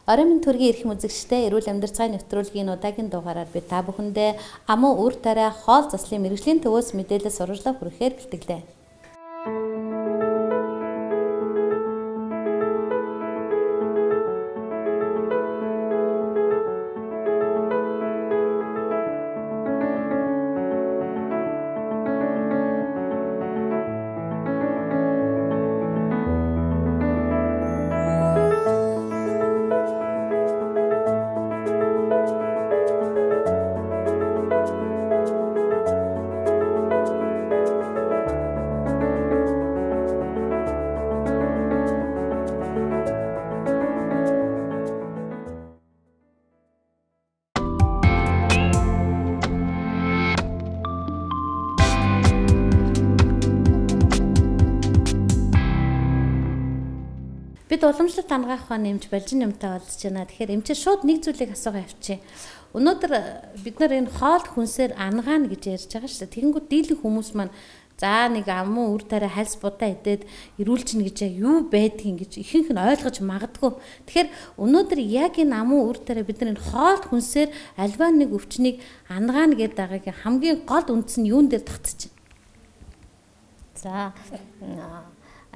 Орой минь төргийн эрх үзэгчтэй эрүүл амьдрал цай нэвтрүүлгийн удаагийн дугаараар би та бүхэндээ амуу үр тариа хоол заслын мэрэгжлийн төвөөс мэдээлэл сурвалжлаа хүрэхээр бэлтгэлээ. Бид уламжлалт хангаах ухааны эмч Балжин юмтай олдож байна. Тэгэхээр эмчээр шууд нэг зүйлийг асуугаа явчих. Өнөөдөр бид нар энэ хоол хүнсээр ангаана гэж ярьж байгаа шүү дээ. Тэгэнгүүт дийлэн хүмүүс маань за нэг амуу үр тариа хальс будаа идээд ирүүлчин гэж юу байдгийг гэж ихэнх нь ойлгож магадгүй. Тэгэхээр өнөөдөр яг энэ амуу үр тариа бид нар энэ хоол хүнсээр альва нэг өвчнийг ангаана гэдэг байгаагийн хамгийн гол үндэс нь юун дээр тогтчих. За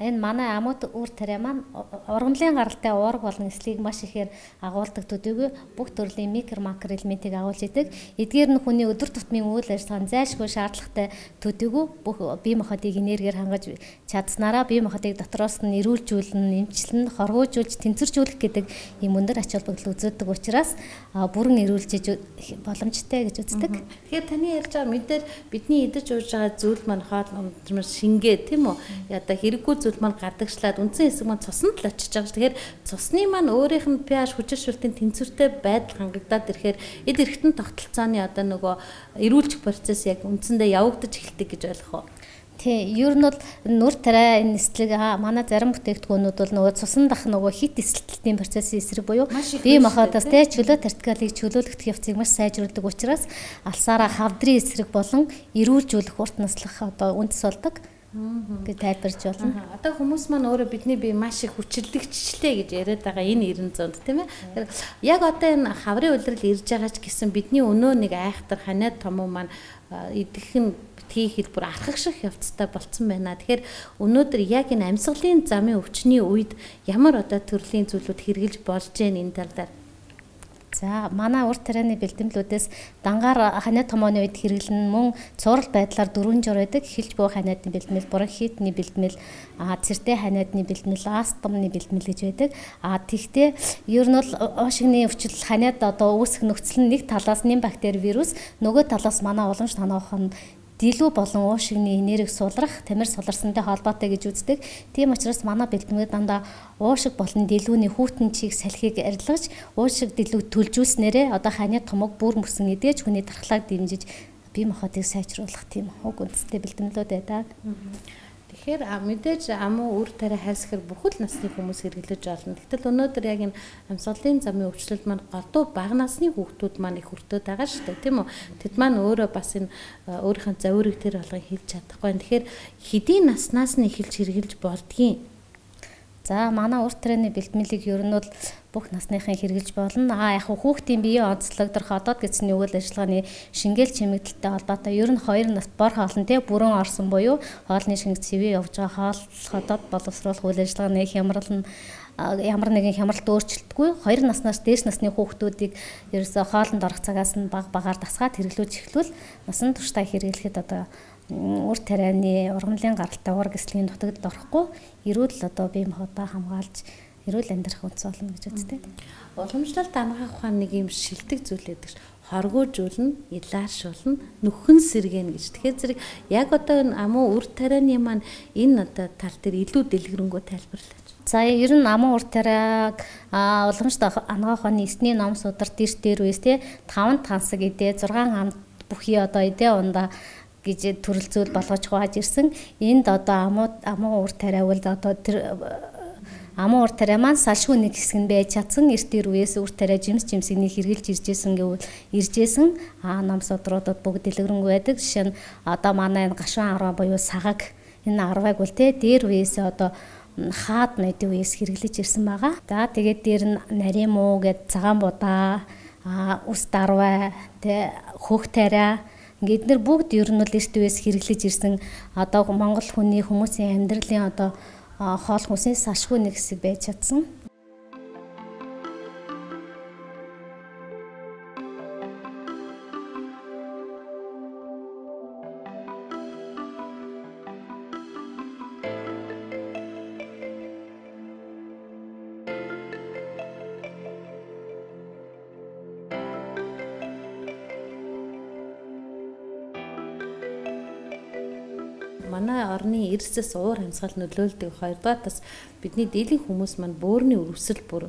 энэ манай амууд үр тариа маань ургамлын гаралтай уурга болон эслийг маш ихээр агуулдаг төдийгүй бүх төрлийн микро макро элементийг агуулж идэг. Эдгээр нь хүний өдөр тутмын үйл ажиллагаанд зайлшгүй шаардлагатай төдийгүй бүх бие махбодыг энергиэр хангаж чадсанараа бие махбодыг дотроос нь эрүүлжүүлэн, эмчилнэ, хоргоожуулж, тэнцвэржүүлэх гэдэг ийм өндөр ач холбогдол үзүүлдэг учраас бүрэн эрүүлж боломжтой гэж үздэг. Тэгэхээр таны ярьж байгаа мэдээж бидний идэж ууж байгаа зүйл маань хоол ундмар шингээ тийм үү? Одоо хэрэггүй зүйл маань гадагшлаад үндсэн хэсэг маань цуснд л очиж байгаа ш. Тэгэхээр цусны маань өөрийнх нь pH хүчиршүүлтийн тэнцвэртэй байдал хангагдаад ирэхээр эд эрхтэн тогтолцооны одоо нөгөө эрүүлжих процесс яг үндсэндээ явагдаж эхэлдэг гэж ойлгох уу? Тий, ер нь бол нүр тариа энэ эслэг манай зарим бүтээгдэхүүнүүд бол нөгөө цусан дах нөгөө хит эсэлтэлтийн процессын эсрэг буюу бие махбодоос тэ чөлөө тартикалыг чөлөөлөх явцыг маш сайжруулдаг учраас алсаараа хавдрын эсрэг болон эрүүлжүүлэх урт наслах одоо үндэс болдог гэж тайлбарж болно. Одоо хүмүүс маань өөрөө бидний бие маш их хүчилдэгчлээ гэж яриад байгаа энэ 900-д тийм ээ. Яг одоо энэ хаврын улирал ирж байгаа ч гэсэн бидний өнөө нэг айхтар ханиад томуу маань идэх нь хийхэд бүр архах шиг явцтай болцсон байна. Тэгэхээр өнөөдөр яг энэ амьсгалын замын өвчний үед ямар одоо төрлийн зүйлүүд хэрэгжилж болж гэн энэ тал дээр. За манай урт тарианы бэлтгэлүүдээс дангаар ханиад томооны үед хэрэглэн мөн цуврал байдлаар 4 жор байдаг. Эхэлж буй ханиадны бэлтгэл, бронхитны бэлтгэл, цэртэй ханиадны бэлтгэл, астмны бэлтгэл гэж байдаг. Тэгтээ ер нь бол уушигны өвчил ханиад одоо үүсэх нөхцөл нь нэг талаас нэм бактери вирус, нөгөө талаас манай уламж танаах нь дэлүү болон уушигны энерги сулрах, тамир суларсантай холбоотой гэж үздэг. Тийм учраас манай бэлтгэл дандаа уушиг болон дэлүүний хүүтэн чиг салхийг арилгаж, уушиг дэлүү төлжүүлснээрээ одоо ханиад томог бүр мөсөн эдгэж хүний дархлааг дэмжиж бие махбодыг сайжруулах тийм уг үндэстэй бэлтгэлүүд байдаг. Тэгэхээр мэдээж амуу үр тариа хайсхэр бүхэл насны хүмүүс хэрэглэж болно. Гэтэл өнөөдөр яг энэ амьсгалын замын өвчлөлт маань голдуу бага насны хүүхдүүд маань их өртөөд байгаа шүү дээ, тийм үү? Тэд маань өөрөө бас энэ өөрийнхөө завирыг тэр болгон хэлж чадахгүй. Тэгэхээр хэдийн наснаас нь эхэлж хэрэглэж болдгийг. За манай урт тарианы бэлтгэлийг ер нь бол бүх насныхан хэрэгжилж болно. Яг хүүхдийн биеийн онцлогдох одод гэсний үйл ажиллагааны шингээл чимэгдэлтэй холбоотой ер нь 2 нас бор хоолн тэ бүрэн орсон буюу хоолны шинг цэвээ явж байгаа хоол одод боловсруулах үйл ажиллагааны хямрал нь ямар нэгэн хямралт өөрчлөлтгүй 2 наснаас дээш насны хүүхдүүдийг ерөөсөө хоолнд орох цагаас нь багаар дасгаад хэрэглүүлж эхлүүл насан туршдаа хэрэглэхэд одоо үр тарианы ургамлын гаралтай уурга эслийн дутагдд орохгүй эрүүл одоо бие махбодоо хамгаалж эрүүл амьдрах үндэс болно гэж үздэг. Уламжлалт хангаах ухааны нэг юм шилдэг зүйл байдаг. Хоргоожуулна, илааршуулна, нүхэн сэргэн гэж. Тэгэхээр зэрэг яг одоо энэ амуу үр тарианы маань энэ одоо тал дээр илүү дэлгэрэнгүй тайлбарлаач. За ер нь амуу үр тариаг уламжлалт хангаах ухааны эсний ном судар дээр үес те 5 тансаг идэ 6 хамт бүхий одоо идэ ундаа гэж төрөл зүйл болгож хувааж ирсэн. Энд одоо амуу ур тариа бол одоо тэр амуу ур тариа маань салшгүй нэг хэсэг нь байж чадсан. Эрт үеэс ур тариа жимсийг хэрглэж иржсэн гэвэл иржсэн ном судруудад бүгд дэлгэрэнгүй байдаг. Жишээ нь одоо манай энэ гашуун 10 буюу сагаг энэ 10-ыг бол дээр үеэс одоо хаад ноёдын үеэс хэрэглэж ирсэн байгаа. За тэгээд дээр нь нарийн муу гэд цагаан будаа, ус дарвай, тэ хөх тариа ингээд нэр бүгд ер нь л эрт үеэс хэрэглэж ирсэн одоо Монгол хүний хүмүүсийн амьдралын одоо хоол хүнсээс ашгүй нэг хэсэг байж чадсан. Манай орны эрсэс уур амьсгал нөлөөлдөг. Хоёрдугаар бас бидний дийлэн хүмүүс маань бөөрийн өрөвсөл бүр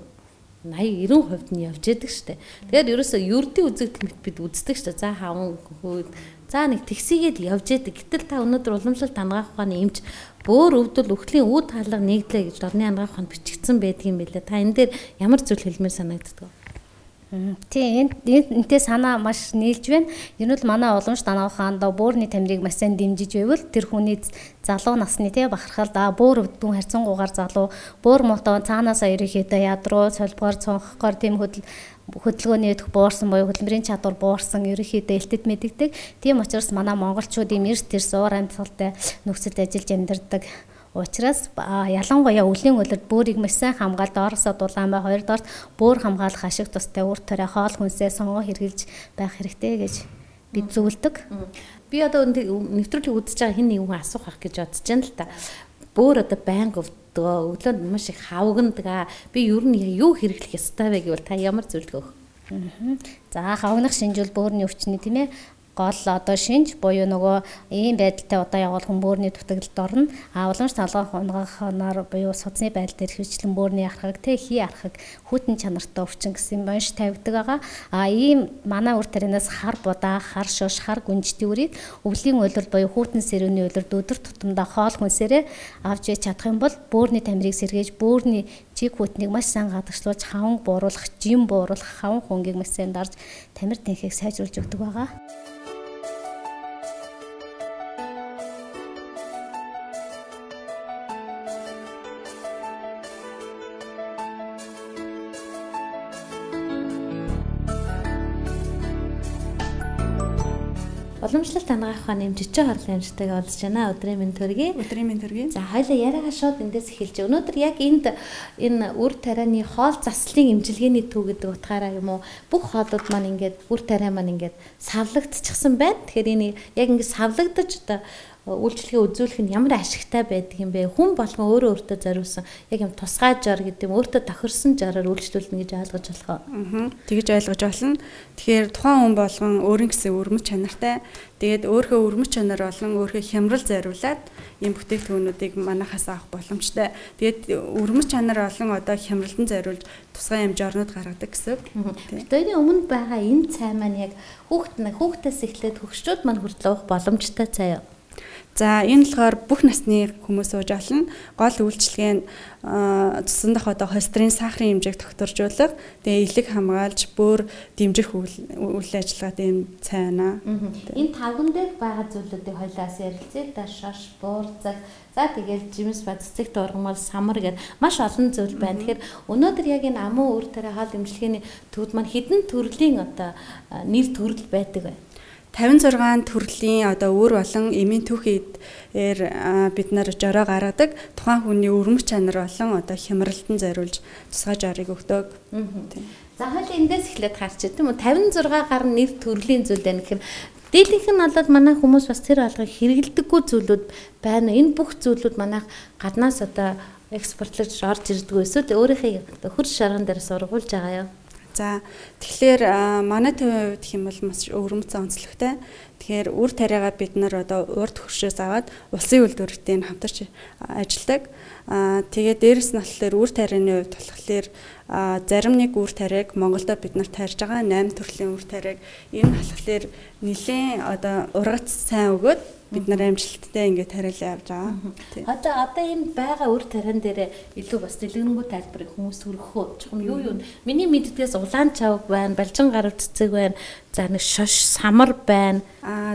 80-90% нь явж яадаг штэ. Тэгэхээр ерөөсөө ердийн үзэгдэл мэт бид үздэг штэ. За хаван хөөд за нэг тэгсийгээд явж яадаг. Гэтэл та өнөөдөр уламжлалт хангах ухааны эмч бөөр өвдөл өхлийн үд хаалга нэгдлээ гэж орны хангах ухаанд бичигдсэн байдаг юм билээ. Та энэ дээр ямар зүйл хэлмээр санагддаг вэ? Тийм энтэй санаа маш нийлж байна. Энэ бол манай уламжлалт хангах ухаанд бөөрийн тамирыг маш сайн дэмжиж байвал тэр хүний залуу насны тий бахархал бөөр өвдөн харьцангуйгаар залуу бөөр мотоо цаанаасаа ерөөхдөө ядруу солбоор цонхохоор тийм хөдөлгөөний өдөх буурсан буюу хөдөлмөрийн чадвар буурсан ерөөхдөө элтэд мэддэг. Тийм учраас манай монголчууд ийм эрс тэрс уур амьсгалтай нөхцөлд ажиллаж амьдардаг. Учраас ялангуяа өвлийн үлрэлт бөөрийг маш сайн хамгаалт доороосоо дулаан бай. Хоёрдугаар бөөр хамгаалах ашиг тустай үр төрөө хоол хүнсээ сонгоо хэрглэж байх хэрэгтэй гэж бид зөвлөдөг. Би одоо нэвтрүүлгийг үзэж байгаа хэн нэгэн хүн асуух гэж бодож байна л та. Бөөр одоо байнга өвдөө, өглөөнд маш их хавгнадаг. Би ер нь юу хэрэглэх ёстой вэ гэвэл та ямар зөвлөгөө өгөх? За хавгнах шинжүүл бөөрийн өвчний тийм ээ гол одоо шинж буюу нөгөө ийм байдалтай одоо явал хүн бөөрийн дутагдлалд орно. Уламж талгах унгахнаар буюу судасны байдал дээр хөвчлэн бөөрийн архаг тэ хий архаг хүйтэн чанартай өвчин гэсэн бонш тавьдаг байгаа. Ийм манай үр тарианаас хар будаа, хар шуш, хар гүнжтийн үрийг өвлийн улирал буюу хүйтэн сэрүүний улирал өдөр тутамдаа хоол хүнсээрээ авч яж чадах юм бол бөөрийн тамирыг сэргээж бөөрийн чиг хүйтнийг маш сайн гадагшлуулж хаван бууруулах, жим бууруулах, хаван хөнгийг маш сайн дарж тамир тэнхийг сайжруулж өгдөг байгаа. Уламжлалт хангах ухааны эмч жижиг хорлон эмчтэйгээ уулзж байна. Өдрийн мэнд төргий. Өдрийн мэнд төргий. За хоёлаа яриагаа шууд эндээс эхэлж. Өнөөдөр яг энэ үр тарианы хоол заслын эмчилгээний төв гэдэг утгаараа юм уу бүх хоолууд маань ингээд үр тариа маань ингээд савлагдчихсан байна. Тэгэхээр энэ яг ингээд савлагдаж одоо үйлчлэгээ үзүүлэх нь ямар ашигтай байдаг юм бэ? Хүн болгон өөрөө өөртөө зориулсан яг юм тусгай жор гэдэг юм өөртөө тохирсон жороор үйлчлүүлнэ гэж ойлгож болох уу? Тэгж ойлгож болно. Тэгэхээр тухайн хүн болгон өөрийн гэсэн өрмөц чанартай. Тэгээд өөрийнхөө өрмөц чанар болон өөрийнхөө хямрал зориулаад ийм бүтээгдэхүүнүүдийг манахаас авах боломжтой. Тэгээд өрмөц чанар болон одоо хямралдан зориулж тусгай юм жорнууд гаргадаг гэсэн. Тэрний өмнө байгаа энэ цай маань яг хүүхдээс эхлээд хөгшчүүд маань хүртэл уух боломжтой цай юу? За энэ болохоор бүх насны хүмүүс ууж олно. Гол үйлчлэгээ нь цусан дах одоо холестерин сахарын хэмжээг тогтворжуулах, тэгээ элэг хамгаалж бөөр дэмжих үйл ажиллагаатай юм цай байна. Энэ тавган дээр байгаа зүйлүүдийг хоёлаас ярилцъя. Та шаш, буурцаг, за тэгээд жимс ба цэцэг дургамал, самар гэдэг маш олон зүйл байна. Тэгэхээр өнөөдөр яг энэ амуу үр тариа хоол эмчилгээний төвд маань хэдэн төрлийн одоо нэр төрөл байдаг вэ? 56 төрлийн одоо өөр болон эмийн түүхээр бид нар жороо гаргадаг. Тухайн хүний өрмөц чанар болон одоо хямралтан зориулж тусгай жорыг өгдөг. За хоёул эндээс эхлээд харч тийм үү 56 гаруй нэр төрлийн зүйл байна гэхээр дийлэнх нь болоод манай хүмүүс бас тэр алгыг хэрэгэлдэггүй зүйлүүд байна. Энэ бүх зүйлүүд манайх гаднаас одоо экспортлож орж ирдэг эсвэл өөрийнхөө хөрш шарган дээр сургуулж байгаа юу? За тэгэхээр манай төвийн хувьд хэм бол маш өрмөц онцлогтой. Тэгэхээр үр тариагаа бид нар одоо урд хөршөөс аваад улсын үйлдвэртэй хамтарч ажилладаг. Тэгээд дээрэс нь болохоор үр тарианы хувьд болохоор зарим нэг үр тариаг Монголдо бид нар тайрж байгаа 8 төрлийн үр тариаг энэ болохоор нэлээд одоо ургац сайн өгөөд бид нар амжилттай ингээд тариалан явж байгаа. Одоо энэ байгаа үр тариан дээр илүү бас дэлгэрэнгүй тайлбарыг хүмүүс хүргэх үү? Чухам юу? Миний мэддгээс улаан чавг байна, балжин гарав цэцэг байна. За нэг шош самар байна.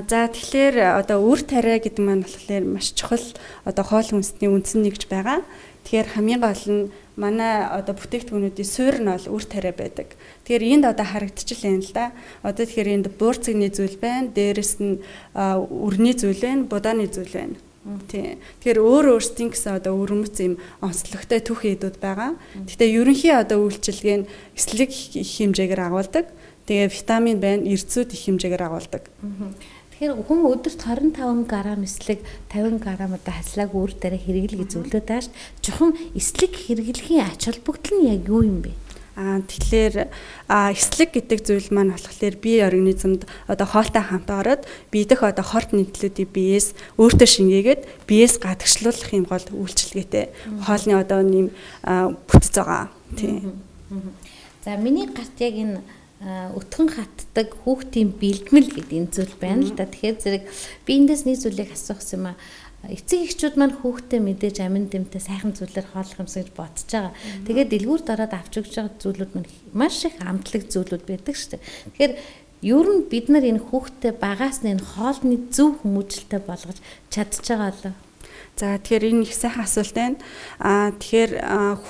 За тэгэхээр одоо үр тариа гэдэг маань болохоор маш чухал одоо хоол хүнсний үндсэн нэгж байгаа. Тэгэхээр хамгийн гол нь манай одоо бүтээгдэхүүнүүдийн суурь нь бол үр тариа байдаг. Тэгэхээр энд одоо харагдчихлаа л да. Одоо тэгэхээр энд буурцгийн зүйл байна, дээрэс нь үрний зүйл байна, будааны зүйл байна. Тийм. Тэгэхээр өөрсдийн гэсэн одоо өрөмц юм онцлогтой түх хийдүүд байгаа. Гэхдээ ерөнхий одоо үйлчилгээ нь эслэг хэмжээгээр агуулдаг. Тэгээ витамин байна, эрдэсүүд их хэмжээгээр агуулдаг. Тэгэхээр хүн өдөрт 25 г эслэг, 50 г одоо хаслаг үр тариа хэрэглэх зөвлөд байгаа ш. Жохом эслэг хэрэглэхийн ач холбогдол нь яг юу юм бэ? Тэгэхээр эслэг гэдэг зүйл маань болохоор бие организмд одоо хоолтой хамт ороод биедэх одоо хорт нийтлүүдийн биеэс өөртөө шингээгээд биеэс гадагшлуулах юм гол үйлчилгээтэй хоолны одоо нэм бүтц байгаа. Тийм. За миний гарт яг энэ өтгөн хатдаг хүүхдийн бэлтгэл гэдэг энэ зүйл байна л да. Тэгэхээр зэрэг би эндээс нэг зүйлийг асуух юм аа. Эцэг эхчүүд маань хүүхдээ мэдээж амин дэмтэй сайхан зүйлээр хооллох юмсан гэж бодож байгаа. Тэгээд дэлгүүрт ороод авч өгч байгаа зүйлүүд маань маш их амтлаг зүйлүүд байдаг шүү дээ. Тэгэхээр ер нь бид нар энэ хүүхдээ багаас нь энэ хоолны зөв хүмүүжлэлтэй болгож чадчихагаа лөө. За тэгэхээр энэ их сайхан асуулт байна. Тэгэхээр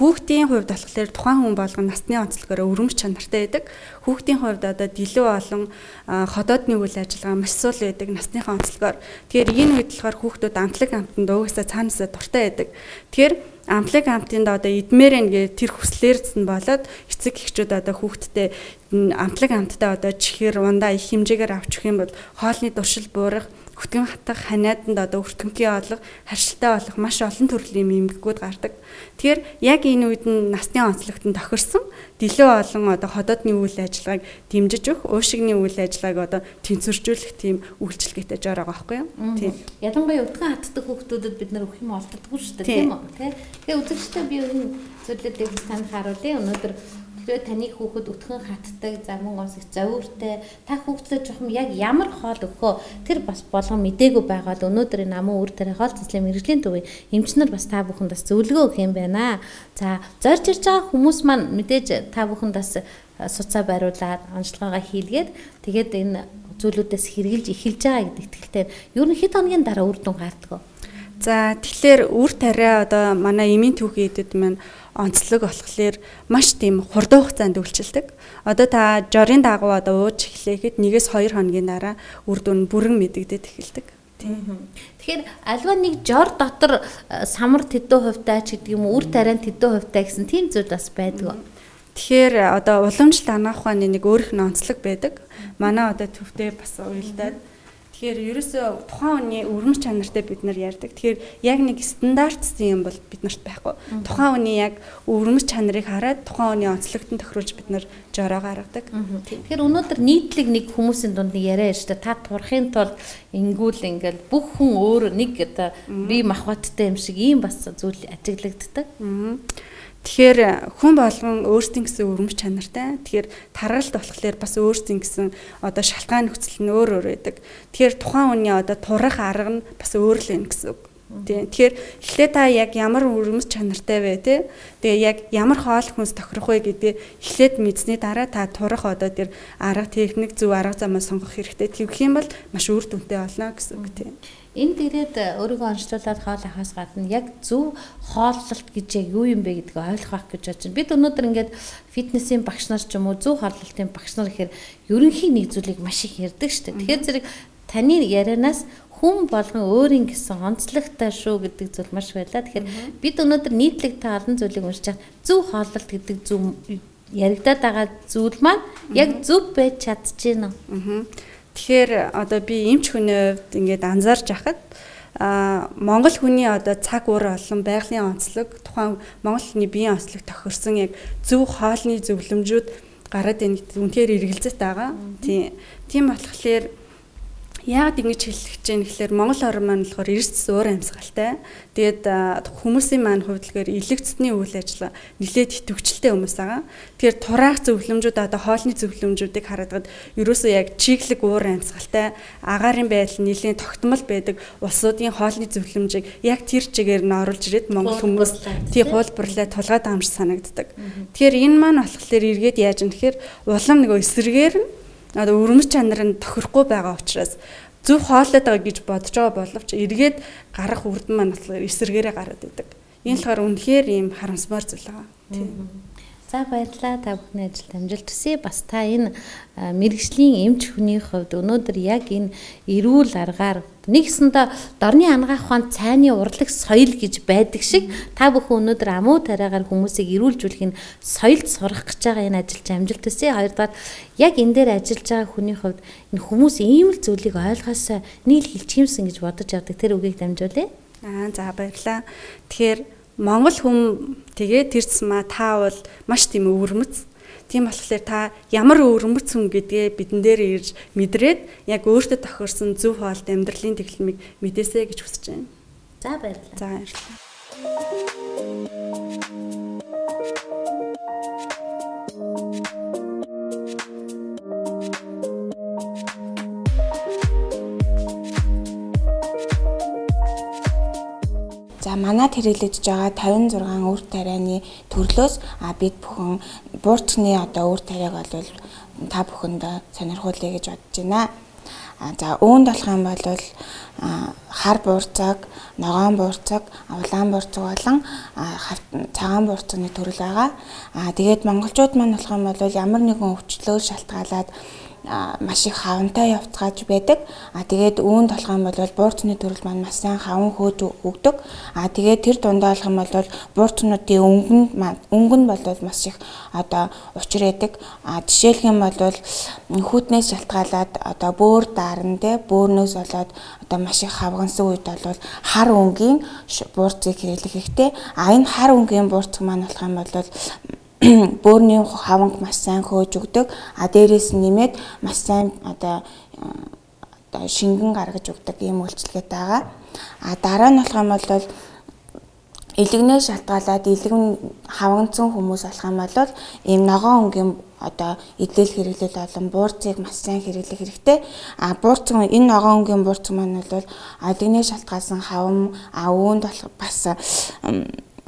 хүүхдийн хувьд болохоор тухайн хүн болгон насны онцлогоор өрөмж чанартай байдаг. Хүүхдийн хувьд одоо дэлүү болон ходоодны үйл ажиллагаа маш сул байдаг насныхаа онцлогоор. Тэгэхээр энэ үед болохоор хүүхдүүд амтлаг амтанд угаасаа цаанаасаа дуртай байдаг. Тэгэхээр амтлаг амтанд одоо идмээр ингээ тэр хүслээрс нь болоод эцэг эхчүүд одоо хүүхдтэй амтлаг амттай одоо чихэр ундаа их хэмжээгээр авч өгөх юм бол хоолны дуршил буурах, хөтгөн хатах, ханиаданд одоо өртгөнкий олох, харшилтай болох маш олон төрлийн эмгэгүүд гардаг. Тэгэхээр яг энэ үед нь насны онцлогт нь тохирсон дэлөө олон одоо ходоодны үйл ажиллагааг дэмжиж өгөх, уушигны үйл ажиллагааг одоо тэнцвэржүүлэх тийм үйлчилгээтэй жоор байгаа байхгүй юу? Тийм. Ялангуяа өтгөн хатдаг хүүхдүүдэд бид нар өгөх юм олддоггүй шүү дээ, тийм үү? Тэгээ үзэгчтэй би энэ зүйлүүдийг танд харуулъя. Өнөөдөр таны хүүхэд өтгөн хатдаг, за мөн гонс их зовиртой, та хүүхдэд жоохон яг ямар хоол өгөхөө тэр бас болгон мдээгүй байгаа л өнөөдөр энэ амун үр тариа хоол цэцлийн мэрэгжлийн төвийн эмчнэр бас та бүхэнд бас зөвлөгөө өгөх юм байна. За зорж ирж байгаа хүмүүс маань мэдээж та бүхэнд бас суцаа бариулаад онцлогоогоо хийлгээд тэгээд энэ зүйлүүдээс хэрэгжилж эхэлж байгаа гэдэг итгэлтэй ер нь хэд хоногийн дараа үр дүн гардаг. За тэгэхээр үр тариа одоо манай эмийн түүхийн эдэд маань онцлог болохоор маш тийм хурдан хугацаанд үйлчилдэг. Одоо та жорын дагуу одоо ууж эхлэхэд 1-2 хоногийн дараа үр дүн бүрэн мэдэгдээд эхэлдэг. Тэгэхээр альва нэг жор дотор самар тэдэн хувьтай ч гэдэг юм үр тарианд тэдэн хувьтай гэсэн тийм зүйл бас байдаг. Тэгэхээр одоо уламжлалт анаах ухааны нэг өөрийнх нь онцлог байдаг. Манай одоо төвтэй бас уялдаад тэгэхээр ерөөсөө тухайн хүний өрөмж чанартай бид нар ярьдаг. Тэгэхээр яг нэг стандартсан юм бол биднэрт байхгүй. Тухайн хүний яг өрөмж чанарыг хараад тухайн хүний онцлогтон тохируулж бид нар жороо гаргадаг. Тэгэхээр өнөөдөр нийтлэг нэг хүмүүсийн дунд нэг яриа ярьж та турахын тулд ингүүл ингээл бүх хүн өөр нэг одоо бие махбодтой юм шиг ийм бас зүйл ажиглагддаг. Тэгэхээр хүн болгон өөрсдийн гэсэн өрөмж чанартай. Тэгэхээр таргалт болохоор бас өөрсдийн гэсэн одоо шалтгаан нөхцөл нь өөр байдаг. Тэгэхээр тухайн хүний одоо турах арга нь бас өөр л юм гэсэн үг. Тэгэхээр эхлээ та яг ямар өрөмж чанартай вэ те. Тэгээ яг ямар хоол хүнс тохирох вэ гэдэг эхлээд мэдсэний дараа та турах одоо тэр арга техник зөв арга замаа сонгох хэрэгтэй. Тэгэх юм бол маш үр дүнтэй болно гэсэн үг тийм. Энд ирээд өөрийгөө онцлуулаад хоол авахаас гадна яг зөв хооллолт гэж яг юу юм бэ гэдгийг ойлгох гэж бодож байна. Бид өнөөдөр ингээд фитнесийн багш нар ч юм уу зөв хооллолтын багш нар гэхээр ерөнхий нэг зүйлийг маш их ярьдаг шүү дээ. Тэгэхээр зэрэг таны ярианаас хүн болгон өөрийн гэсэн онцлогтой шүү гэдэг зүйл маш байлаа. Тэгэхээр бид өнөөдөр нийтлэг та олон зүйлийг уншиж байгаа зөв хооллолт гэдэг зөв яригадаад байгаа зүйл маань яг зөв байж чадчихэв нэ. Тэгэхээр одоо би эмч хүний хувьд ингээд анзаарч байхад Монгол хүний одоо цаг ур болон байгалийн онцлог тухайн Монгол хүний биеийн онцлог тохирсон яг зөв хоолны зөвлөмжүүд гараад энэ үнэхээр эргэлзэж байгаа. Тийм болохоор яг ингэж хэлэх гэж юм гэхээр Монгол орн маань болохоор эрсдэс уур амьсгалтай. Тэгээд хүмүүсийн маань хувьд л элэгцсний үйл ажиллагаа нэлээд идэвхжэлтэй хүмүүс байгаа. Тэгэхээр тураах зөвлөмжүүд одоо хоолны зөвлөмжүүдийг хараад ерөөсөө яг чиглэг уур амьсгалтай агаарын байдал нэлээд тогтмол байдаг улсуудын хоолны зөвлөмжийг яг тэр чигээр нь оруулж ирээд Монгол хүмүүс тий хуулбарлаа тулгаад амж санагддаг. Тэгэхээр энэ маань болохоор эргээд яаж юм гэхээр улам нөгөө эсрэгээр нь одоо өрмөц чанар нь тохирохгүй байгаа учраас зөв хоолойд байгаа гэж бодож байгаа боловч эргээд гарах үрдэн маань болохоор эсэргээрээ гараад идэг. Энэ болохоор үнэхээр ийм харамсмаар зүйл байгаа. Тийм. За баярлалаа та бүхний ажилд амжилт хүсье. Бас та энэ мэрэгжлийн эмч хүний хувьд өнөөдөр яг энэ эрүүл аргаар нэгсэндээ дорны ангаах ухаанд цайны урлаг соёл гэж байдаг шиг та бүхэн өнөөдөр амуу тариагаар хүмүүсийг эрүүлжүүлэх энэ соёлд сурах гэж байгаа энэ ажилд амжилт хүсье. Хоёрдугаар яг энэ дээр ажиллаж байгаа хүний хувьд энэ хүмүүс ийм л зүйлийг ойлгосоо нийл хилчимсэн гэж бодож явдаг. Тэр үгийг дамжуулъя. За баярлалаа. Тэгэхээр Монгол хүн тэгээ тэр цэсмаа та бол маш тийм өвөрмөц. Тийм болохоор та ямар өвөрмөц хүн гэдгээ бидэн дээр ирж мэдрээд яг өөртөө тохирсон зөв хоолт амьдралын тэглэмийг мэдээсэй гэж хүсэж байна. За баярлалаа. За баярлалаа. За манад хэрэглэгдэж байгаа 56 үр тарианы төрлөөс бид бүхэн буурчны одоо үр тариаг бол та бүхэнд сонирхуулъя гэж бодож байна. За үүнд болох юм бол хар буурцаг, ногоон буурцаг, улаан буурцаг болон цагаан буурцагны төрөл байгаа. Тэгээд монголчууд маань болох юм бол ямар нэгэн өвчлөөр шалтгаалаад маш их хавантай явцгааж байдаг. Тэгээд үүнд болох юм бол буурцны төрөл маань маш сайн хаван хөөж өгдөг. Тэгээд тэр дундаа болох юм бол буурцнуудын өнгө нь бол маш их одоо учир байдаг. Жишээлх юм бол хүүтнээс шалтгаалаад одоо бөөр даарна те бөөрнөөс болоод одоо маш их хавгансан үед бол хар өнгийн буурцыг хэрэглэх хэрэгтэй. Энэ хар өнгийн буурцаг маань болох юм бол бөөрийн хаванг маш сайн хөөж өгдөг. Дээрээс нэмээд маш сайн одоо шингэн гаргаж өгдөг ийм үйлчлэгээ байгаа. Дараа нь болох юм бол илэгнээ шалтгаалаад илэгн хавангцсан хүмүүс болох юм бол ийм ногоон өнгийн одоо эдлэл хэрэглэл болон буурцыг маш сайн хэрэглэх хэрэгтэй. Буурцаг энэ ногоон өнгийн буурцаг маань бол илэгнээ шалтгаалсан хаван үүнд болох бас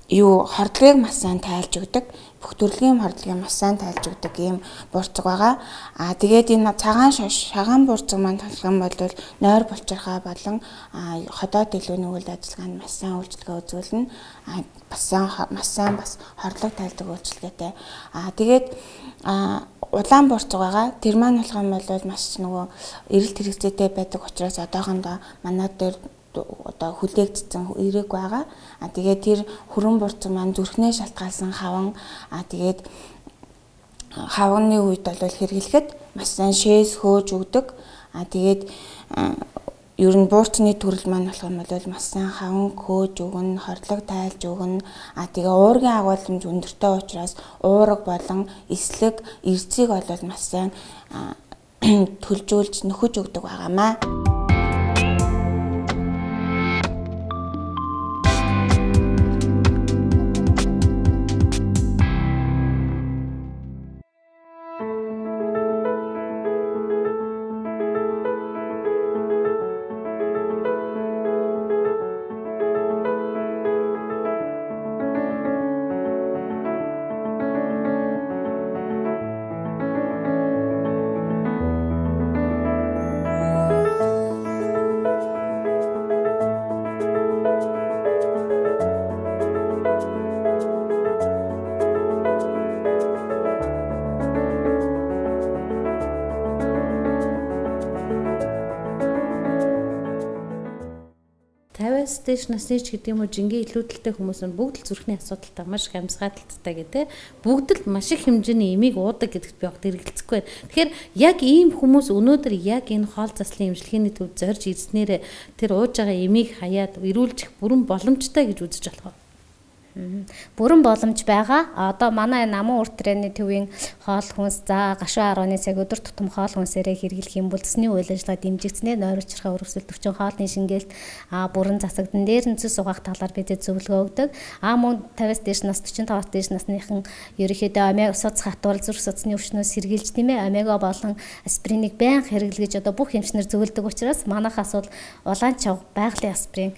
хордлогыг маш сайн тайлж өгдөг. Бүх төрлийн хордлогыг маш сайн тайлж өгдөг ийм буурцаг байгаа. Тэгээд энэ шагаан буурцаг маань болох юм бол нойр булчирхай болон ходоод дэлгүүрийн үйл ажиллагаанд маш сайн үйлчлэгээ үзүүлнэ. Маш сайн хордлого тайлдаг үйлчлэгээтэй. Тэгээд улаан буурцаг байгаа. Тэр маань болох юм бол маш нөгөө эрэлт хэрэгцээтэй байдаг учраас одоохондоо манай дээр одоо хүлээгдсэн эрээг байгаа. Тэгээд тэр хүрэн буурцаг маань зүрхнээ шалтгаалсан хаван тэгээд хавганы үед бол хэрэглэхэд маш сайн шээс хөөж өгдөг. Тэгээд ер нь буурцны төрөл маань болох юм бол маш сайн хаван хөөж өгнө, хордлого тайлж өгнө. Тэгээ уургийн агуулмж өндөртэй учраас уурга болон эслэг, эрцгийг бол маш сайн төлжүүлж нөхөж өгдөг байгаамаа. Стэйш насны ч гэдэг юм уу жингийн илүүдэлтэй хүмүүс нь бүгд л зүрхний асуудалтай маш их амьсгалтай гэдэг. Бүгд л маш их хэмжээний эмийг уудаг гэдэгт би огт хэрэгэлцэхгүй байна. Тэгэхээр яг ийм хүмүүс өнөөдөр яг энэ хоол заслын эмчилгээний төвд зорж ирснээр тэр ууж байгаа эмийг хаяад эрүүлжих бүрэн боломжтой гэж үзэж болох. Бүрэн боломж байгаа. Одоо манай намын урт трэний төвийн хоол хүнс за гашуун 10 цаг өдөр тутам хоол хүнсээрээ хэрэглэх юм бол цэсний үйл ажиллагаа дэмжигдснээр нойролцорхой өргөсөл төвчин хоолны шингээлт бүрэн засагдан дээр нь цэс угаах талаар бидэд зөвлөгөө өгдөг. Мөн 50-аас дээш нас 45-аас дээш насныхан ерөнхийдөө омега судас хатвал зүрх судасны өвчнөөс сэргийлж тиймээ омега болон аспириныг байнга хэрэглэж одоо бүх эмчнэр зөвлөдөг учраас манайхаас бол улаан чав байгалийн аспирин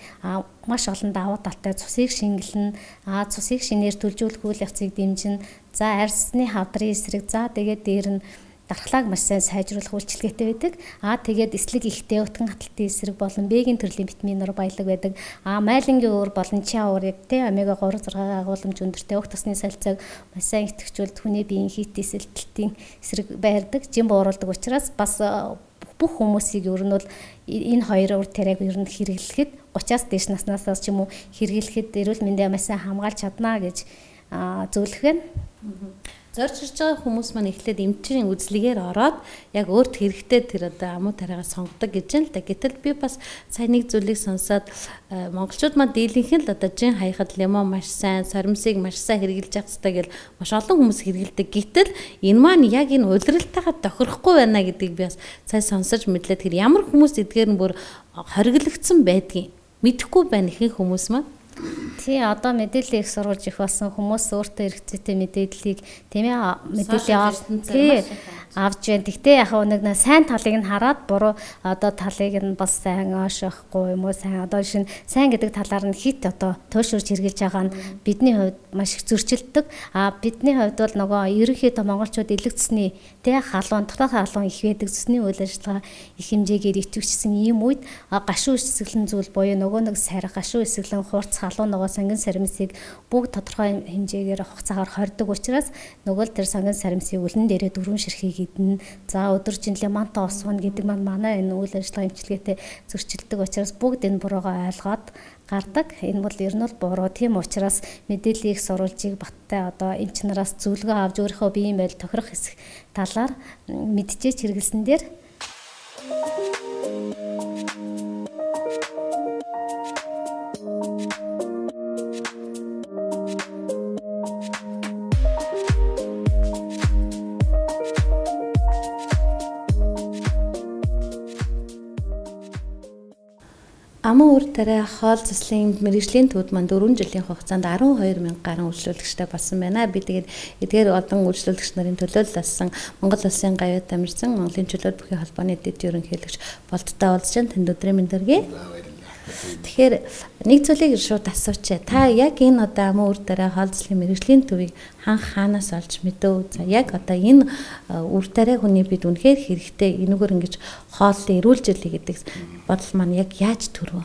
маш олон давуу талтай цусыг шингэлнэ, цусыг шинээр төлжүүлэх үйл явцыг дэмжинэ. За арьсны хавдрын эсрэг, за тэгээд дээр нь дархлааг маш сайн сайжруулах үйлчилгээтэй байдаг. Тэгээд эслэг ихтэй утган хаталтын эсрэг болон Б-ийн төрлийн витаминаар баялаг байдаг. Майлангийн уур болон чиа уур яг тэ омега 3 6 агуулмж өндөртэй уг тосны солилцоог маш сайн идэвхжүүлж хүний биеийн хийт эсэлтэлтийн эсрэг байрдаг, жин бууруулдаг учраас бас бүх хүмүүсийг ер нь бол энэ хоёр ур тариаг ер нь хэрэглэхэд 30-аас дээш наснаас ч юм уу хэрэглэхэд эрүүл мэндээ маш сайн хамгаалж чадна гэж зөвлөх байна. Зорж ирж байгаа хүмүүс маань эхлээд эмчийн үзлэгээр ороод яг өөрт хэрэгтэй тэр одоо амуу тариагаа сонгодог гэж юм л да. Гэтэл би бас сайн нэг зүйлийг сонсоод монголчууд маань дийлэнх нь л одоо жин хаяхад лимон маш сайн, сормсыг маш сайн хэрэглэж явах хэрэгтэй гэл маш олон хүмүүс хэрэглэдэг. Гэтэл энэ маань яг энэ улиралтайгаа тохирохгүй байна гэдгийг би бас сайн сонсож мэдлээ. Тэр ямар хүмүүс эдгээр нь бүр хориглогдсон байдгийг мэдэхгүй байна ихэнх хүмүүс маань. Тий, одоо мэдээлэл их сурвалж их болсон хүмүүс өөртөө хэрэгцээтэй мэдээллийг тийм ээ мэдээлэл авч байна. Гэхдээ яг нэг сайн талыг нь хараад буруу одоо талыг нь бас сайн оошохгүй юм уу сайн одоо шинэ сайн гэдэг талаар нь хит одоо туушурж хэрэгжилж байгаа нь бидний хувьд маш их зөрчилдөг. Бидний хувьд бол нөгөө ерөнхийдөө монголчууд элэгцсний тий халуун дотоод халуун их байдаг зүсний үйл ажиллагаа их хэмжээгээр идэвхжсэн ийм үед гашуун эсгэлэн зүйл буюу нөгөө нэг сарих гашуун эсгэлэн хурц халуун нөгөө сонгон саримсыг бүгд тодорхой хэмжээгээр хугацаагаар хордог учраас нөгөө л тэр сонгон саримсыг үлэн дээрээ дөрвөн ширхийг идэнэ. За өдөржин лимонтой усгана гэдэг манай энэ үйл ажиллагаа эмчилгээтэй зөрчилдөг учраас бүгд энэ буруугаа ойлгоод гардаг. Энэ бол ер нь бол буруу. Тийм учраас мэдээллийг сурвалжийг баттай одоо эмч нараас зөвлөгөө авч өөрийнхөө биеийн байдал тохирох хэсэг талаар мэдчихэж хэрэгэлсэн дээр Амуу үр тариа хоол цэцлийн мэргэжлийн төвд маань 4 жилийн хугацаанд 12,000 гаруй үйлчлүүлэгчтэй болсон байна. Би тэгээд эдгээр олон үйлчлүүлэгч нарын төлөөлөл асан Монгол Улсын гавьяат амирсан Монголын чөлөөт бүхий холбооны дэд ерөнхийлөгч болттой уулзж байна. Танд өдрийн мэнд хүргэе. Тэгэхээр нэг зүйлийг шууд асууч. Та яг энэ одоо амуу үр тариа хоол цэцлийн мэргэжлийн төвийг хаанаас олж мэдв? За яг одоо энэ үр тариа хүний бид үнэхээр хэрэгтэй энэгээр ингэж хооллын эрүүл жилий гэдэг бодол маань яг яаж төрөв?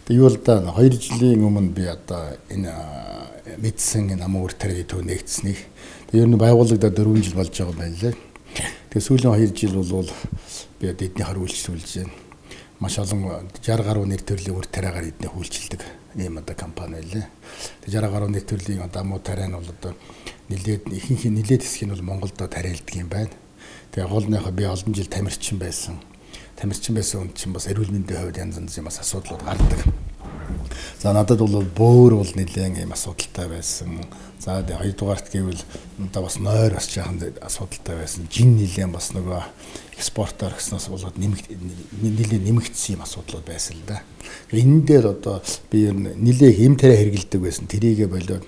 Тэг юу л да 2 жилийн өмнө би одоо энэ мэдсэн энэ амуу үр тариа төв нэгдсэнийг тэг ер нь байгууллагада 4 жил болж байгаа юм байна лээ. Тэг сүүлийн 2 жил бол би эдний хар үйлчлүүлж байна. Маш олон 60 гаруй нэр төрлийн үр тариагаар эдний үйлчилдэг ийм одоо компани лээ. Тэг 60 гаруй нэр төрлийн одоо амуу тариа нь бол одоо нэлээд хэсэг нь бол Монголд тариалдаг юм байна. Тэгээ голныхоо би олон жил тамирчин байсан. Тамирчин байсан хүн чинь бас эрүүл мэндийн хувьд янз янз юм асуудлууд гардаг. За надад бол бөөр бол нэлээд ийм асуудалтай байсан. За хоёрдугаарт гэвэл одоо бас нойр бас жаахан асуудалтай байсан. Жин нэлээд бас нөгөө экспортоор гиснээс болоод нэлээд нэмэгдсэн юм асуудлууд байсан л да. Энэ дээр одоо би нэлээд хэм тариа хэрэгэлдэг байсан. Тэрийгэ болоод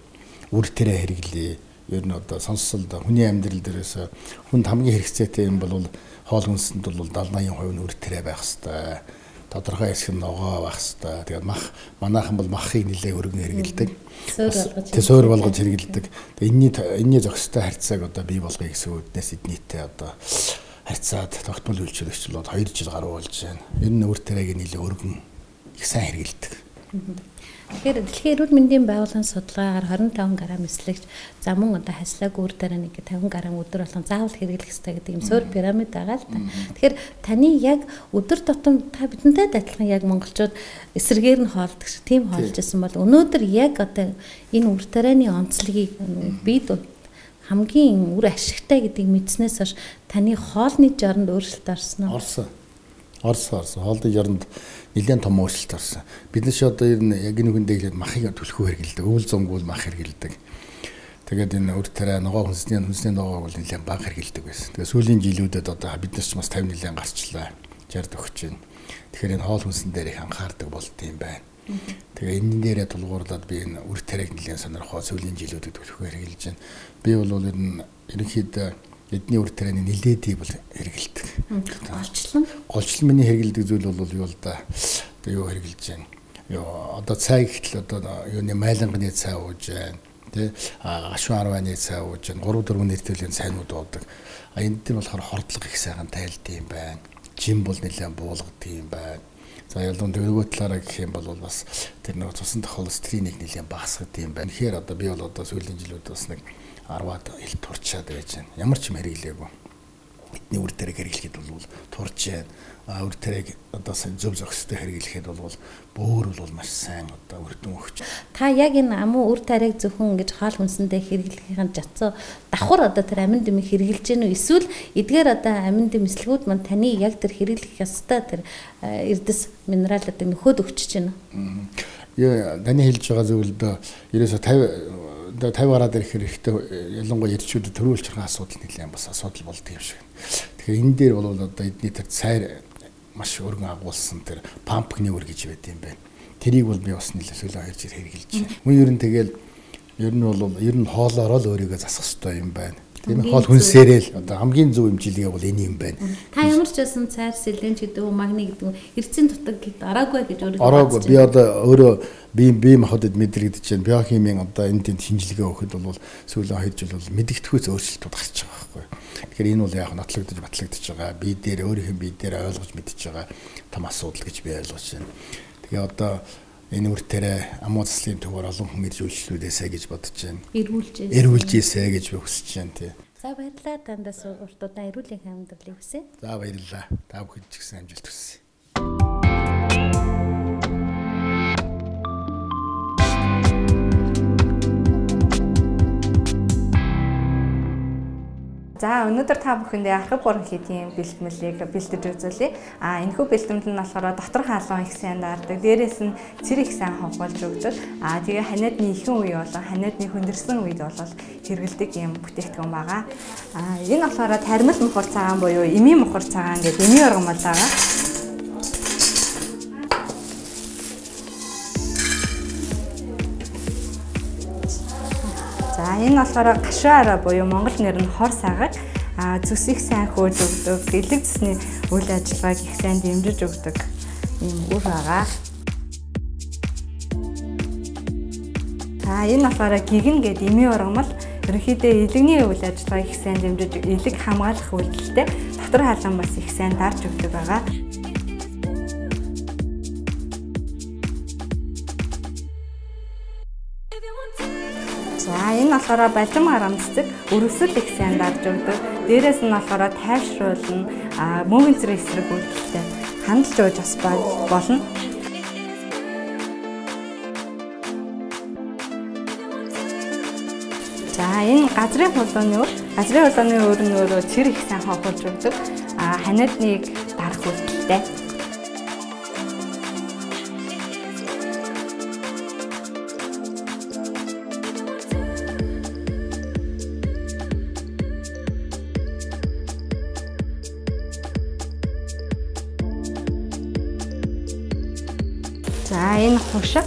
үр тариа хэрэглэе. Ер нь одоо сонсолд хүний амьдрал дээрээс хүнд хамгийн хэрэгцээтэй юм бол хоол хүнсэнд бол 70-80% нь үр тариа байх хэвээр. Тодорхой хэсэг нь ногоо байх хэвээр. Тэгээд манайхан бол махыг нэлээд өргөн хэрэгэлдэг. Суур болгож хэрэгэлдэг. Тэгээд энэний зохистой харьцааг одоо бий болгоё гэсэн үднээс эднийтэй одоо харьцаад тогтмол үйлчлэгч болоод 2 жил гаруй болж байна. Ер нь үр тариаг нэлээд өргөн их сайн хэрэгэлдэг. Тэгэхээр дэлхийн эрүүл мэндийн байгууллагын судалгаагаар 25 грамм эслэгч за мөн одоо хаслаг үр тариа нэг 50 грамм өдөр болгон заавал хэрэглэх ёстой гэдэг юм суур пирамид байгаа л да. Тэгэхээр таны яг өдөр тутам та бидэнтэй адилхан яг монголчууд эсрэгээр нь хоолдог шиг тийм хоолж исэн бол өнөөдөр яг одоо энэ үр тарианы онцлогийг бид хамгийн үр ашигтай гэдгийг мэдснээс хойш таны хоолны жоронд өөрчлөлт орсон уу? Орсон. Хоолны жоронд нэлээд том өөрчлөлт орсон. Бид нар одоо ер нь яг энэ хүндээ хэлээд махыг түлхүү хэрэгэлдэг. Өвөл зөнгүүл мах хэрэгэлдэг. Тэгээд энэ үр тариа ногоо хүнсний ногоог бол нэлээд бага хэрэгэлдэг байсан. Тэгээд сүүлийн жилүүдэд одоо бид нар ч бас 50 нэлээд гарчлаа. 60 өгч байна. Тэгэхээр энэ хоол хүнсэн дээр их анхаардаг болт юм байна. Тэгээ энэ дээрээ тулгуурлаад би энэ үр тариаг нэлээд сонирхоо сүүлийн жилүүдэд түлхүү хэрэгэлж байна. Би бол ер нь ерөнхийдөө эдний үр тарианы нэлээдийг бол хэрэгэлдэг. Голчлон миний хэрэгэлдэг зүйл бол юу л да. Одоо юу хэрэгэлж байна. Одоо цай гэхтэл одоо юуны майланганы цай ууж байна. Тэ гашуун 10-ны цай ууж, 3-4 нэртэйлийн цайнууд уудаг. Энд дээр болохоор хордлого их сайхан тайлд юм байна. Жим бол нэлээд буулгадаг юм байна. За ялгуун дөрөвөө талаараа гэх юм бол бас тэр нэг цусан дах холестеринийг нэлээд багасгадаг юм байна. Тэгэхээр одоо би бол одоо сүүлийн жилүүд бас нэг 10-аад хил турчаад байж байна. Ямар ч юм хэрэглээгүй. Бидний үр тариаг хэрэглэхэд бол турж байна. Үр тариаг одоо зөв зохистой хэрэглэхэд бол бөөр бол маш сайн одоо үрдэн өгч. Та яг энэ амуу үр тариаг зөвхөн ингэж хоол хүнсэндээ хэрэглэхийн жацуу давхар одоо тэр амин дэм хэрэглэж гэнэ үү? Эсвэл эдгээр одоо амин дэм эслэгүүд мань таны яг тэр хэрэглэх ёстой тэр эрдэс минералуудыг нөхөд өгч гэнэ үү? Яа, таны хэлж байгаа зүйл дөө ерөөсө 50 гараад ирэх хэрэгтэй ялангуяа ирчүүдэд төрүүлж байгаа асуудал нэлээд бас асуудал болдог юм шиг. Тэгэхээр энэ дээр бол одоо эдний тэр цайр маш өргөн агуулсан тэр пампны үр гэж байд юм байна. Тэрийг бол би бас нэлээд сүүлийн 2 жил хэрэгжилж байна. Мөн ер нь тэгэл ер нь хоолоороо л өөрийгөө засах хэрэгтэй юм байна. Тийм хоол хүнсээрээ л одоо хамгийн зөв хэмжилгээ бол энэ юм байна. Та ямар ч байсан цайр селен ч гэдэг үү магний гэдэг үү эрдцийн дутаг гэд араагүй гэж өөрийгөө араагүй би одоо өөрөө бие махбодод мэдрэгдэж байна. Биохимийн одоо энэ тэнд шинжилгээ өгөхөд бол сүүлийн 2 жил бол мэдгэдэггүйц өөрчлөлтүүд гарч байгаа байхгүй. Тэгэхээр энэ бол яг нотлогдож батлагдж байгаа. Бие дээр өөрийнхөө бие дээр ойлгож мэдж байгаа том асуудал гэж би ойлгож байна. Тэгээ одоо энэ үр тариа амуу заслын төвөр олон хүн ирж үйлчлүүлээсэ гэж бодож байна. Эрүүлжээсэ гэж би хүсэж байна тий. За баярлалаа тандаас урт удаан эрүүлийн амьдралыг хүсье. За баярлалаа. Та бүхэнд ч гэсэн амжилт хүсье. За өнөөдөр та бүхэндээ архив 3 хийдийн бэлтгэлийг бэлтэж үзүүлье. Энэхүү бэлтгэлд нь болохоор дотор хаалган их сайн даардаг. Дээрээс нь цэрэг их сайн ховгуулж өгдөг. Тэгээ ханиадны ихэн үе болон ханиадны хөндөрсөн үед бол хэрэгэлдэг юм бүтээгдэхүүн байгаа. Энэ болохоор тармил мухар цагаан буюу эмийн мухар цагаан гэдэг эмийн ургамал байгаа. За энэ болохоор гашуараа буюу монгол нэр нь хор сагаг зүсийг сайн хөөж өгдөг, дэлэг цэсний үйл ажиллагааг их сайн дэмжиж өгдөг юм үр байгаа. Энэ болохоор гигэн гэдэг эмийн ургамал ерөнхийдөө элэгний үйл ажиллагааг их сайн дэмжиж элэг хамгаалах үйлдэлтэй дотор хаалган бас их сайн дарж өгдөг байгаа. Энэ болохоор балим харамсдаг, өрөвсөл их сайн дарж өгдөг. Дээрээс нь болохоор тайвшруулна, мөнгөн зэрэг эсрэг үйлдэлтэй хандалж өгж бас болно. За энэ газрын хулууны өөр нь өөрөө цэр их сайн ховгуулж өгдөг. Ханиадныг дарах үйлдэлтэй. За энэ хушиг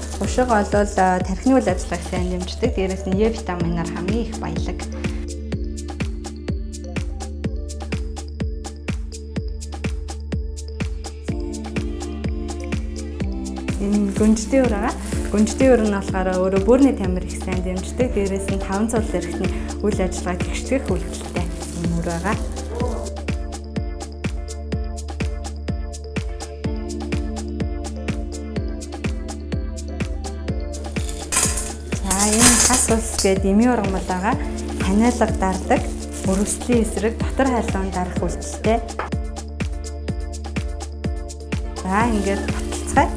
бол тархины үйл ажиллагааг сайн дэмждэг. Дээрээс нь Е витаминаар хамгийн их баялаг. Энэ гүнжтэй өр байгаа. Гүнжтэй өр нь болохоор өөрөө бөөрийн тамир их сайн дэмждэг. Дээрээс нь 5 цул эрхтний үйл ажиллагааг гэгшгэх үйлдэлтэй юм өр байгаа. Хас ус гэдэг эмийн ургамал байгаа. Ханиалга дардаг, өрөвслийн эсрэг дотор хаалган дарах үйлдэлтэй. За ингээд баталцгаая.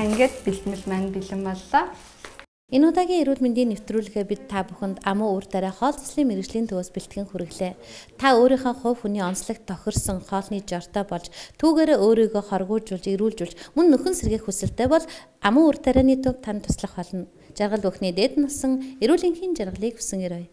Ингээд бэлтгэл маань бэлэн боллоо. Энэ удаагийн эрүүл мэндийн нэвтрүүлгээ бид та бүхэнд амуу үр тариа хоол цэцлийн мэргэжлийн төвөөс бэлтгэн хүргэлээ. Та өөрийнхөө хувь хүний онцлог тохирсон хоолны жортой болж түүгээрээ өөрийгөө хоргуулжуулж, эрүүлжүүлж, мөн нөхөн сэргээх хүсэлтэй бол амуу үр тарианы төв танд туслах болно. Жаргал бүхний дээд насан эрүүл энхийн жаргалыг хүсэн өрөөе.